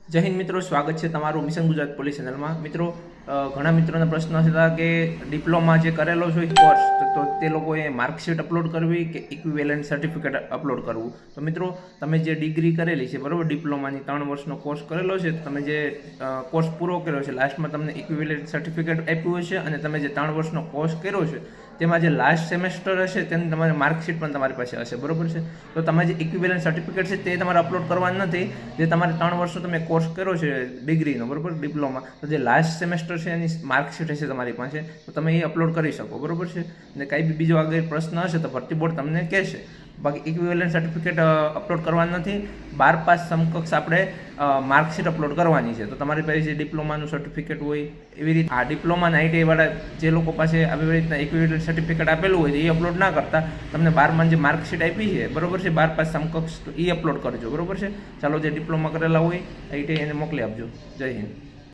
જય હિન્દ મિત્રો, સ્વાગત છે તમારું મિશન ગુજરાત પોલીસ ચેનલમાં। મિત્રો, ઘણા મિત્રોના પ્રશ્ન હતા કે ડિપ્લોમા જે કરેલો છે કોર્સ તો તે લોકોએ માર્કશીટ અપલોડ કરવી કે ઇક્વિવેલન્ટ સર્ટિફિકેટ અપલોડ કરવું। તો મિત્રો, તમે જે ડિગ્રી કરેલી છે બરાબર, ડિપ્લોમાની 3 વર્ષનો કોર્સ કરેલો છે, તમે જે કોર્સ પૂરો કર્યો છે લાસ્ટમાં તમને ઇક્વિવેલન્ટ સર્ટિફિકેટ આપ્યું હશે અને તમે જે 3 વર્ષનો કોર્સ કર્યો છે તેમાં જે લાસ્ટ સેમેસ્ટર હશે તેની તમારી માર્કશીટ પણ તમારી પાસે હશે, બરોબર છે। તો તમે જે ઇક્વિવેલન્ટ સર્ટિફિકેટ છે તે તમારે અપલોડ કરવાનું નથી। જે તમારે 3 વર્ષનો તમે કોર્સ કર્યો છે ડિગ્રીનો, બરોબર, ડિપ્લોમા, તો જે લાસ્ટ સેમેસ્ટર છે એની માર્કશીટ હશે તમારી પાસે, તો તમે એ અપલોડ કરી શકો, બરોબર છે। અને કાંઈ બી બીજો આગળ પ્રશ્ન હશે તો ભરતી બોર્ડ તમને કહેશે। બાકી ઇક્વિવેલન્ટ સર્ટિફિકેટ અપલોડ કરવાનું નથી। 12 પાસ સમકક્ષ આપણે માર્કશીટ અપલોડ કરવાની છે। તો તમારી પાસે જે ડિપ્લોમાનું સર્ટિફિકેટ હોય એવી રીતે આ ડિપ્લોમા અને આઈટીઆઈ વાળા જે લોકો પાસે આવી રીતના ઇક્વિવેલન્ટ સર્ટિફિકેટ આપેલું હોય એ અપલોડ ના કરતા તમને 12માં જે માર્કશીટ આપી છે, બરોબર છે, 12 પાસ સમકક્ષ, તો એ અપલોડ કરજો, બરોબર છે। ચાલો, જે ડિપ્લોમા કરેલા હોય આઈટીઆઈ એને મોકલી આપજો। જય હિન્દ।